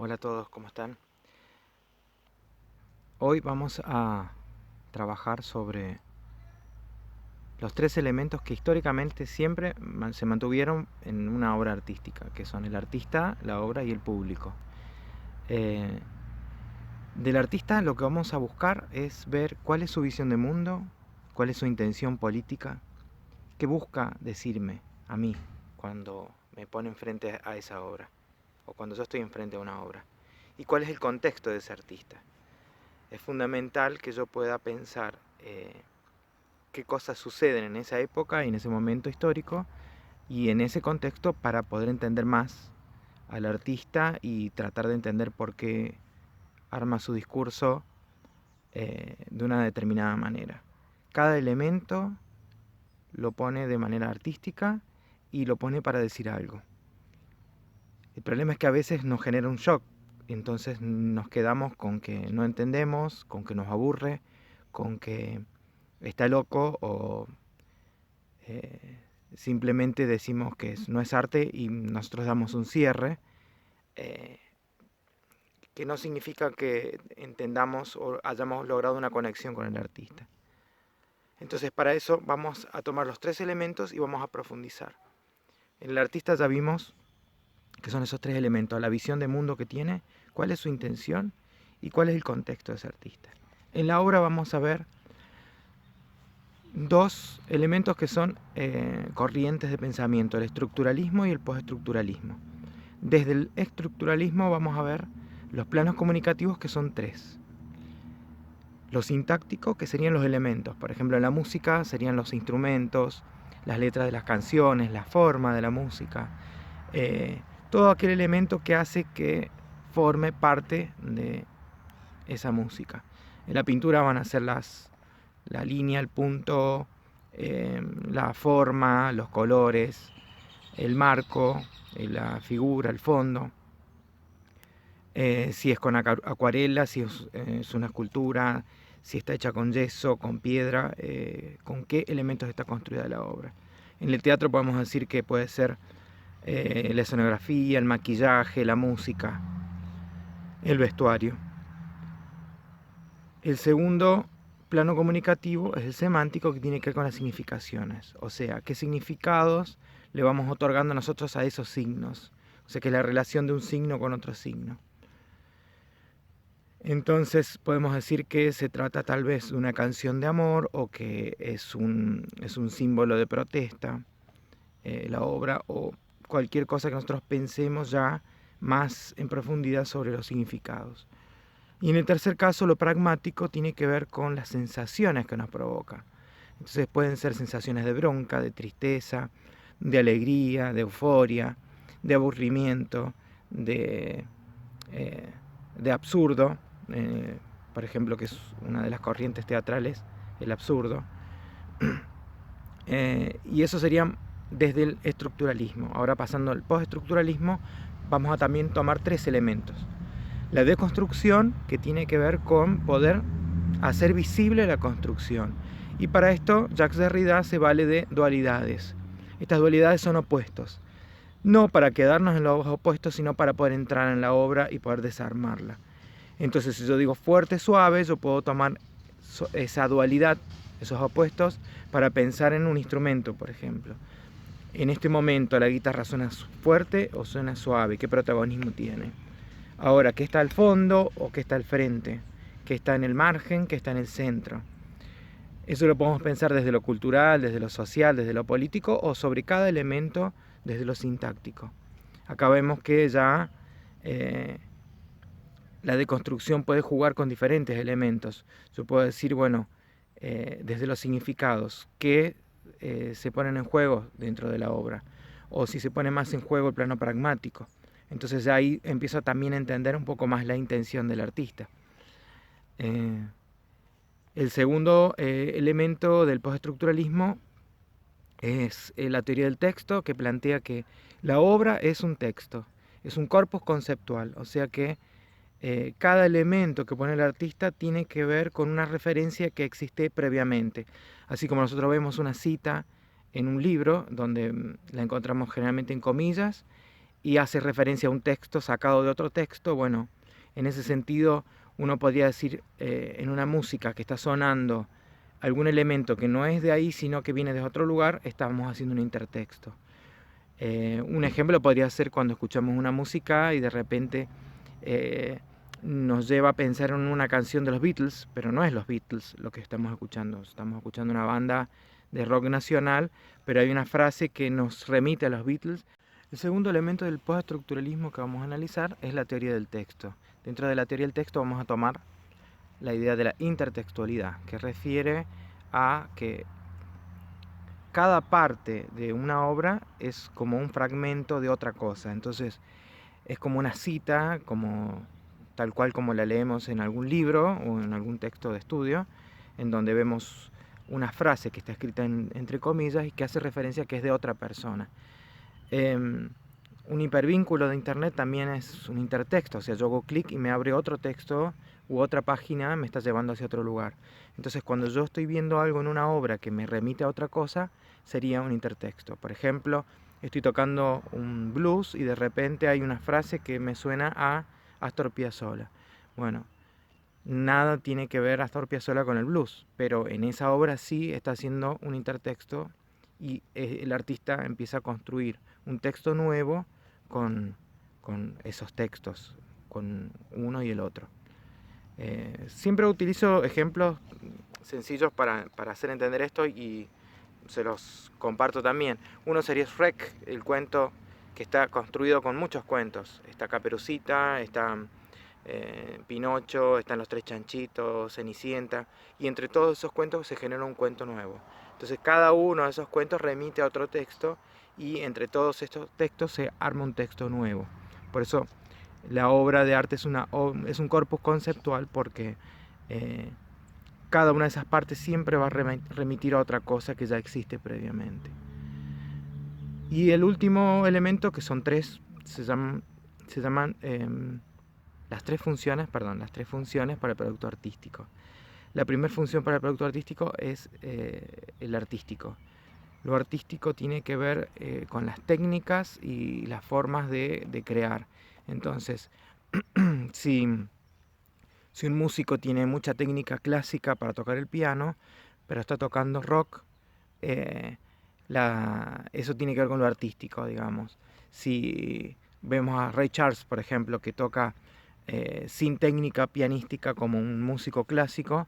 Hola a todos, ¿cómo están? Hoy vamos a trabajar sobre los tres elementos que históricamente siempre se mantuvieron en una obra artística, que son el artista, la obra y el público. Eh, Del artista lo que vamos a buscar es ver cuál es su visión de mundo, cuál es su intención política, qué busca decirme a mí cuando me pone enfrente a esa obra, o cuando yo estoy enfrente a una obra, y cuál es el contexto de ese artista. Es fundamental que yo pueda pensar qué cosas suceden en esa época y en ese momento histórico y en ese contexto para poder entender más al artista y tratar de entender por qué arma su discurso de una determinada manera. Cada elemento lo pone de manera artística y lo pone para decir algo. El problema es que a veces nos genera un shock, entonces nos quedamos con que no entendemos, con que nos aburre, con que está loco o eh, simplemente decimos que no es arte y nosotros damos un cierre, eh, que no significa que entendamos o hayamos logrado una conexión con el artista. Entonces para eso vamos a tomar los tres elementos y vamos a profundizar. En el artista ya vimos que son esos tres elementos, la visión de mundo que tiene, cuál es su intención y cuál es el contexto de ese artista. En la obra vamos a ver dos elementos que son corrientes de pensamiento, el estructuralismo y el postestructuralismo. Desde el estructuralismo vamos a ver los planos comunicativos, que son tres. Lo sintáctico, que serían los elementos, por ejemplo en la música serían los instrumentos, las letras de las canciones, la forma de la música, todo aquel elemento que hace que forme parte de esa música. En la pintura van a ser la línea, el punto, la forma, los colores, el marco, la figura, el fondo. Si es con acuarela, si es una escultura, si está hecha con yeso, con piedra, con qué elementos está construida la obra. En el teatro podemos decir que puede ser la escenografía, el maquillaje, la música, el vestuario. El segundo plano comunicativo es el semántico, que tiene que ver con las significaciones, o sea, qué significados le vamos otorgando nosotros a esos signos, o sea, que es la relación de un signo con otro signo. Entonces podemos decir que se trata tal vez de una canción de amor o que es un símbolo de protesta, la obra, o cualquier cosa que nosotros pensemos ya más en profundidad sobre los significados. Y en el tercer caso, lo pragmático tiene que ver con las sensaciones que nos provoca. Entonces pueden ser sensaciones de bronca, de tristeza, de alegría, de euforia, de aburrimiento, de, eh, de absurdo, eh, por ejemplo, que es una de las corrientes teatrales, el absurdo. Y eso sería desde el estructuralismo. Ahora pasando al postestructuralismo, vamos a también tomar tres elementos. La deconstrucción, que tiene que ver con poder hacer visible la construcción. Y para esto Jacques Derrida se vale de dualidades. Estas dualidades son opuestos. No para quedarnos en los opuestos, sino para poder entrar en la obra y poder desarmarla. Entonces, si yo digo fuerte, suave, yo puedo tomar esa dualidad, esos opuestos, para pensar en un instrumento, por ejemplo. En este momento, ¿la guitarra suena fuerte o suena suave? ¿Qué protagonismo tiene? Ahora, ¿qué está al fondo o qué está al frente? ¿Qué está en el margen? ¿Qué está en el centro? Eso lo podemos pensar desde lo cultural, desde lo social, desde lo político, o sobre cada elemento desde lo sintáctico. Acá vemos que ya la deconstrucción puede jugar con diferentes elementos. Yo puedo decir, bueno, desde los significados, que se ponen en juego dentro de la obra, o si se pone más en juego el plano pragmático. Entonces ahí empiezo también a entender un poco más la intención del artista. El segundo elemento del postestructuralismo es la teoría del texto, que plantea que la obra es un texto, es un corpus conceptual, o sea que cada elemento que pone el artista tiene que ver con una referencia que existe previamente. Así como nosotros vemos una cita en un libro, donde la encontramos generalmente en comillas, y hace referencia a un texto sacado de otro texto, bueno, en ese sentido uno podría decir en una música que está sonando algún elemento que no es de ahí, sino que viene de otro lugar, estamos haciendo un intertexto. Un ejemplo podría ser cuando escuchamos una música y de repente nos lleva a pensar en una canción de los Beatles, pero no es los Beatles lo que estamos escuchando una banda de rock nacional, pero hay una frase que nos remite a los Beatles. El segundo elemento del postestructuralismo que vamos a analizar es la teoría del texto. Dentro de la teoría del texto vamos a tomar la idea de la intertextualidad, que refiere a que cada parte de una obra es como un fragmento de otra cosa. Entonces es como una cita, como tal cual como la leemos en algún libro o en algún texto de estudio, en donde vemos una frase que está escrita entre comillas y que hace referencia a que es de otra persona. Un hipervínculo de internet también es un intertexto, o sea, yo hago clic y me abre otro texto u otra página, me está llevando hacia otro lugar. Entonces, cuando yo estoy viendo algo en una obra que me remite a otra cosa, sería un intertexto. Por ejemplo, estoy tocando un blues y de repente hay una frase que me suena a Astor Piazzolla. Bueno, nada tiene que ver Astor Piazzolla con el blues, pero en esa obra sí está haciendo un intertexto y el artista empieza a construir un texto nuevo con esos textos, con uno y el otro. Siempre utilizo ejemplos sencillos para hacer entender esto y se los comparto también. Uno sería Shrek, el cuento que está construido con muchos cuentos. Está Caperucita, está Pinocho, están los tres chanchitos, Cenicienta, y entre todos esos cuentos se genera un cuento nuevo. Entonces cada uno de esos cuentos remite a otro texto y entre todos estos textos se arma un texto nuevo. Por eso la obra de arte es un corpus conceptual, porque cada una de esas partes siempre va a remitir a otra cosa que ya existe previamente. Y el último elemento, que son tres, se llaman las tres funciones para el producto artístico. La primera función para el producto artístico es el artístico. Lo artístico tiene que ver con las técnicas y las formas de crear. Entonces, si un músico tiene mucha técnica clásica para tocar el piano, pero está tocando rock, eso tiene que ver con lo artístico, digamos. Si vemos a Ray Charles, por ejemplo, que toca sin técnica pianística como un músico clásico,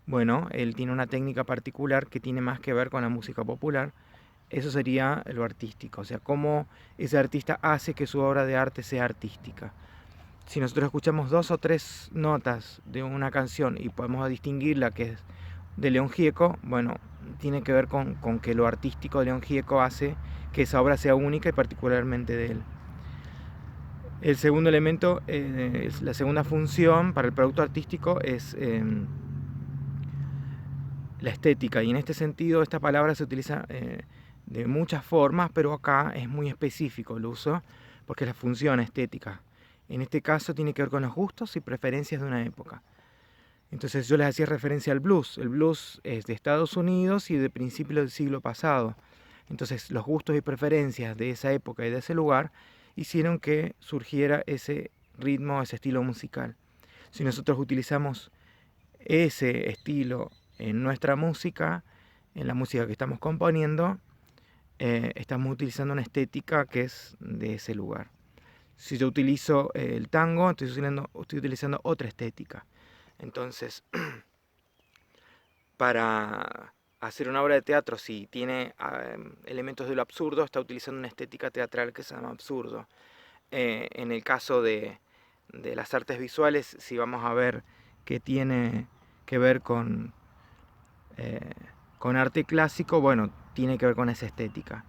bueno, él tiene una técnica particular que tiene más que ver con la música popular. Eso sería lo artístico, o sea, cómo ese artista hace que su obra de arte sea artística. Si nosotros escuchamos 2 o 3 notas de una canción y podemos distinguirla que es de León Gieco, bueno, tiene que ver con que lo artístico de León Gieco hace que esa obra sea única y particularmente de él. El segundo elemento, la segunda función para el producto artístico es la estética, y en este sentido esta palabra se utiliza de muchas formas, pero acá es muy específico el uso porque es la función estética. En este caso tiene que ver con los gustos y preferencias de una época. Entonces yo les hacía referencia al blues. El blues es de Estados Unidos y de principios del siglo pasado. Entonces los gustos y preferencias de esa época y de ese lugar hicieron que surgiera ese ritmo, ese estilo musical. Si nosotros utilizamos ese estilo en nuestra música, en la música que estamos componiendo, estamos utilizando una estética que es de ese lugar. Si yo utilizo el tango, estoy utilizando otra estética. Entonces, para hacer una obra de teatro, si tiene elementos de lo absurdo, está utilizando una estética teatral que se llama absurdo. En el caso de las artes visuales, si vamos a ver que tiene que ver con arte clásico, bueno, tiene que ver con esa estética.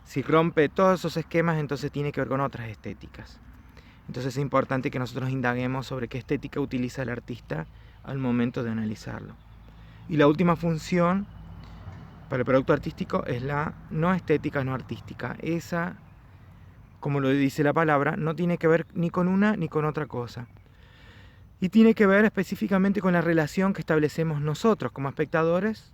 Si rompe todos esos esquemas, entonces tiene que ver con otras estéticas. Entonces es importante que nosotros indaguemos sobre qué estética utiliza el artista al momento de analizarlo. Y la última función para el producto artístico es la no estética, no artística. Esa, como lo dice la palabra, no tiene que ver ni con una ni con otra cosa. Y tiene que ver específicamente con la relación que establecemos nosotros como espectadores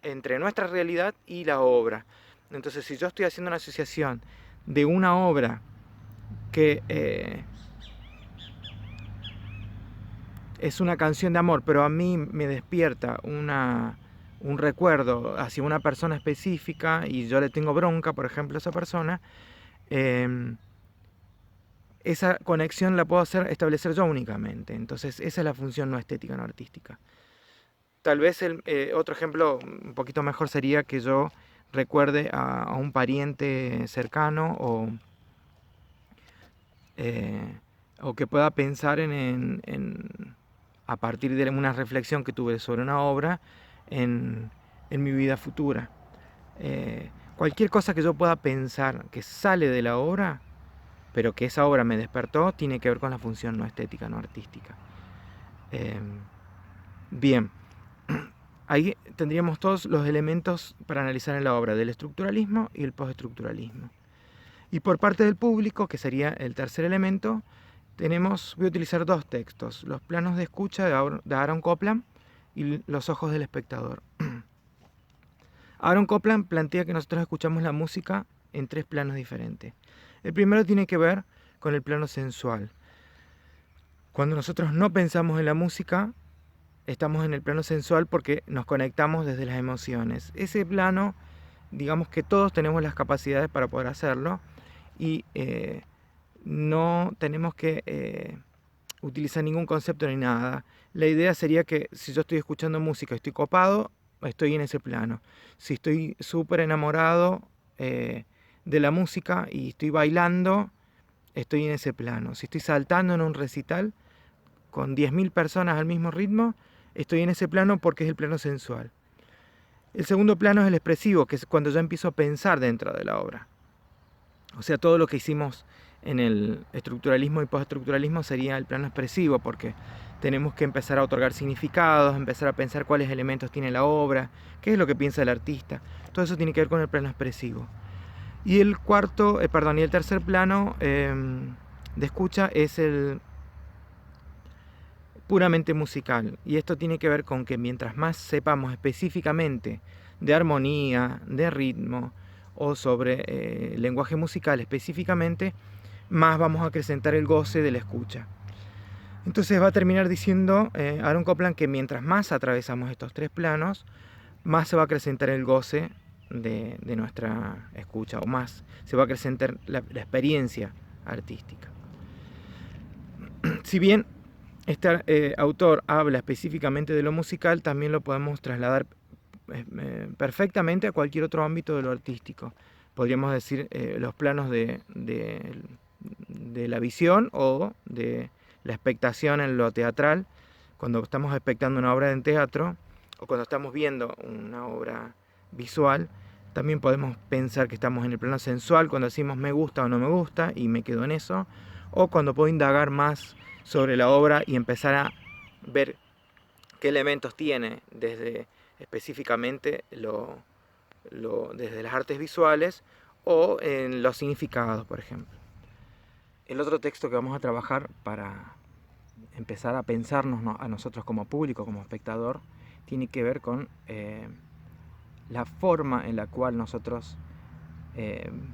entre nuestra realidad y la obra. Entonces, si yo estoy haciendo una asociación de una obra que es una canción de amor, pero a mí me despierta un recuerdo hacia una persona específica y yo le tengo bronca, por ejemplo, a esa persona, esa conexión la puedo establecer yo únicamente. Entonces esa es la función no estética, no artística. Tal vez otro ejemplo un poquito mejor sería que yo recuerde a un pariente cercano o que pueda pensar a partir de una reflexión que tuve sobre una obra en mi vida futura. Cualquier cosa que yo pueda pensar que sale de la obra, pero que esa obra me despertó, tiene que ver con la función no estética, no artística. Bien, ahí tendríamos todos los elementos para analizar en la obra del estructuralismo y el postestructuralismo. Y por parte del público, que sería el tercer elemento, voy a utilizar dos textos, los planos de escucha de Aaron Copland y los ojos del espectador. Aaron Copland plantea que nosotros escuchamos la música en tres planos diferentes. El primero tiene que ver con el plano sensual. Cuando nosotros no pensamos en la música, estamos en el plano sensual porque nos conectamos desde las emociones. Ese plano, digamos que todos tenemos las capacidades para poder hacerlo y no tenemos que utilizar ningún concepto ni nada. La idea sería que si yo estoy escuchando música, estoy copado, estoy en ese plano. Si estoy súper enamorado de la música y estoy bailando, estoy en ese plano. Si estoy saltando en un recital con 10.000 personas al mismo ritmo, estoy en ese plano porque es el plano sensual. El segundo plano es el expresivo, que es cuando yo empiezo a pensar dentro de la obra. O sea, todo lo que hicimos en el estructuralismo y postestructuralismo sería el plano expresivo, porque tenemos que empezar a otorgar significados, empezar a pensar cuáles elementos tiene la obra, qué es lo que piensa el artista. Todo eso tiene que ver con el plano expresivo. Y el tercer plano de escucha es el puramente musical. Y esto tiene que ver con que mientras más sepamos específicamente de armonía, de ritmo o sobre lenguaje musical específicamente, más vamos a acrecentar el goce de la escucha. Entonces va a terminar diciendo Aaron Copland que mientras más atravesamos estos tres planos, más se va a acrecentar el goce de nuestra escucha, o más se va a acrecentar la experiencia artística. Si bien este autor habla específicamente de lo musical, también lo podemos trasladar perfectamente a cualquier otro ámbito de lo artístico. Podríamos decir los planos de la visión o de la expectación en lo teatral, cuando estamos expectando una obra en teatro o cuando estamos viendo una obra visual. También podemos pensar que estamos en el plano sensual cuando decimos me gusta o no me gusta y me quedo en eso, o cuando puedo indagar más sobre la obra y empezar a ver qué elementos tiene desde específicamente desde las artes visuales o en los significados, por ejemplo. El otro texto que vamos a trabajar para empezar a pensarnos a nosotros como público, como espectador, tiene que ver con la forma en la cual nosotros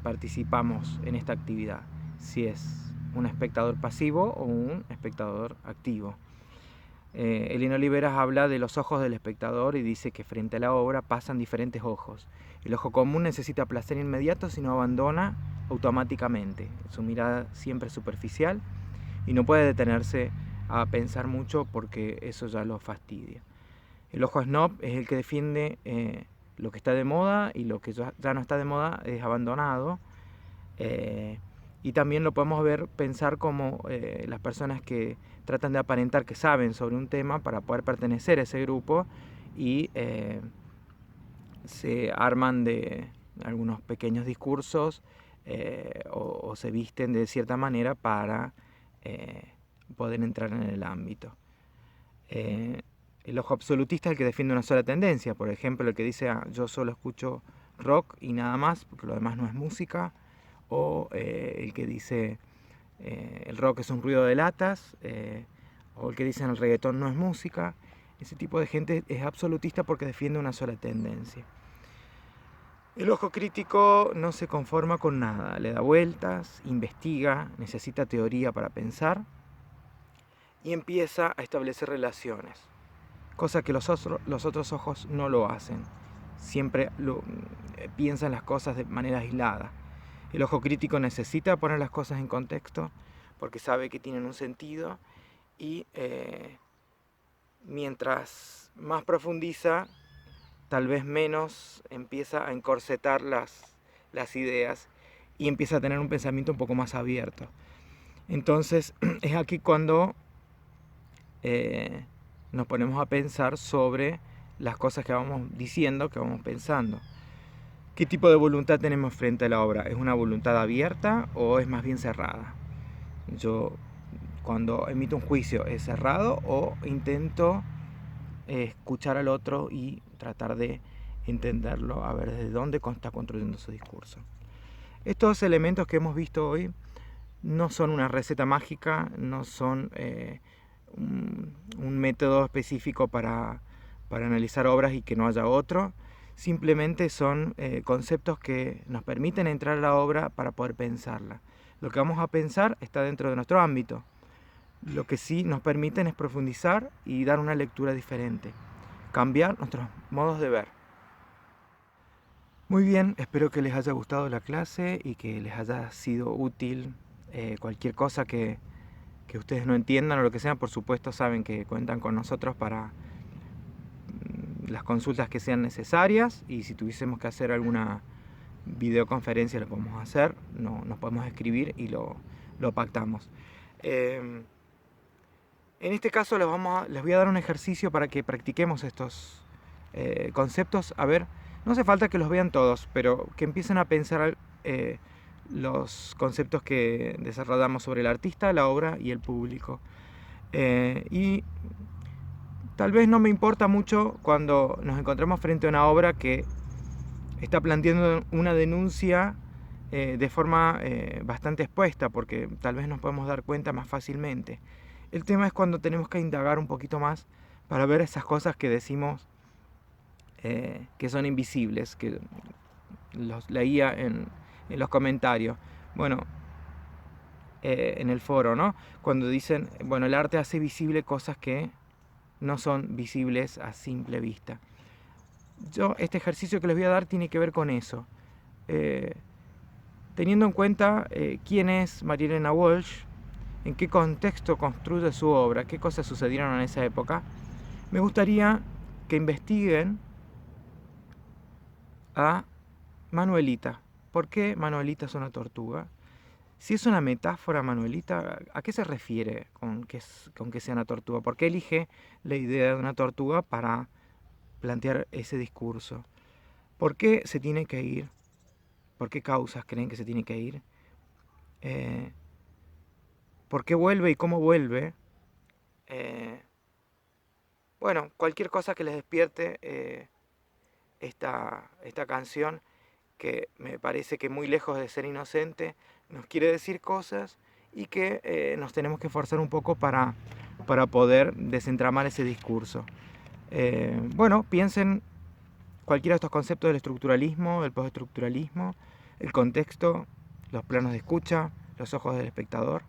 participamos en esta actividad, si es un espectador pasivo o un espectador activo. Elena Oliveras habla de los ojos del espectador y dice que frente a la obra pasan diferentes ojos. El ojo común necesita placer inmediato, si no abandona automáticamente. Su mirada siempre es superficial y no puede detenerse a pensar mucho porque eso ya lo fastidia. El ojo snob es el que defiende lo que está de moda y lo que ya no está de moda es abandonado. Y también lo podemos pensar como las personas que tratan de aparentar que saben sobre un tema para poder pertenecer a ese grupo y se arman de algunos pequeños discursos o se visten de cierta manera para poder entrar en el ámbito. El ojo absolutista es el que defiende una sola tendencia, por ejemplo, el que dice yo solo escucho rock y nada más, porque lo demás no es música, o el que dice el rock es un ruido de latas, o el que dice el reggaetón no es música. Ese tipo de gente es absolutista porque defiende una sola tendencia. El ojo crítico no se conforma con nada, le da vueltas, investiga, necesita teoría para pensar y empieza a establecer relaciones, cosa que los otros ojos no lo hacen. Siempre piensan las cosas de manera aislada. El ojo crítico necesita poner las cosas en contexto porque sabe que tienen un sentido y mientras más profundiza, tal vez menos empieza a encorsetar las ideas y empieza a tener un pensamiento un poco más abierto. Entonces es aquí cuando nos ponemos a pensar sobre las cosas que vamos diciendo, que vamos pensando. ¿Qué tipo de voluntad tenemos frente a la obra? ¿Es una voluntad abierta o es más bien cerrada? Yo cuando emito un juicio, ¿es cerrado o intento escuchar al otro y tratar de entenderlo, a ver desde dónde está construyendo su discurso? Estos elementos que hemos visto hoy no son una receta mágica, no son un método específico para analizar obras y que no haya otro. Simplemente son conceptos que nos permiten entrar a la obra para poder pensarla. Lo que vamos a pensar está dentro de nuestro ámbito. Lo que sí nos permiten es profundizar y dar una lectura diferente, cambiar nuestros modos de ver. Muy bien, espero que les haya gustado la clase y que les haya sido útil. Cualquier cosa que ustedes no entiendan o lo que sea, por supuesto saben que cuentan con nosotros para las consultas que sean necesarias, y si tuviésemos que hacer alguna videoconferencia lo podemos hacer, nos podemos escribir y lo pactamos. En este caso les voy a dar un ejercicio para que practiquemos estos conceptos. A ver, no hace falta que los vean todos, pero que empiecen a pensar los conceptos que desarrollamos sobre el artista, la obra y el público. Y tal vez no me importa mucho cuando nos encontramos frente a una obra que está planteando una denuncia de forma bastante expuesta, porque tal vez nos podemos dar cuenta más fácilmente. El tema es cuando tenemos que indagar un poquito más para ver esas cosas que decimos que son invisibles, que los leía en los comentarios. Bueno, en el foro, ¿no? Cuando dicen, bueno, el arte hace visible cosas que no son visibles a simple vista. Este ejercicio que les voy a dar tiene que ver con eso. Teniendo en cuenta quién es María Elena Walsh, en qué contexto construye su obra, qué cosas sucedieron en esa época, me gustaría que investiguen a Manuelita. ¿Por qué Manuelita es una tortuga? Si es una metáfora, Manuelita, ¿a qué se refiere con que sea una tortuga? ¿Por qué elige la idea de una tortuga para plantear ese discurso? ¿Por qué se tiene que ir? ¿Por qué causas creen que se tiene que ir? ¿Por qué vuelve y cómo vuelve? Bueno, cualquier cosa que les despierte esta canción, que me parece que muy lejos de ser inocente, nos quiere decir cosas y que nos tenemos que esforzar un poco para poder desentramar ese discurso. Bueno, piensen cualquiera de estos conceptos del estructuralismo, del postestructuralismo, el contexto, los planos de escucha, los ojos del espectador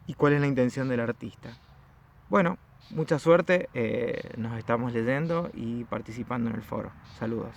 y cuál es la intención del artista. Bueno, mucha suerte, nos estamos leyendo y participando en el foro. Saludos.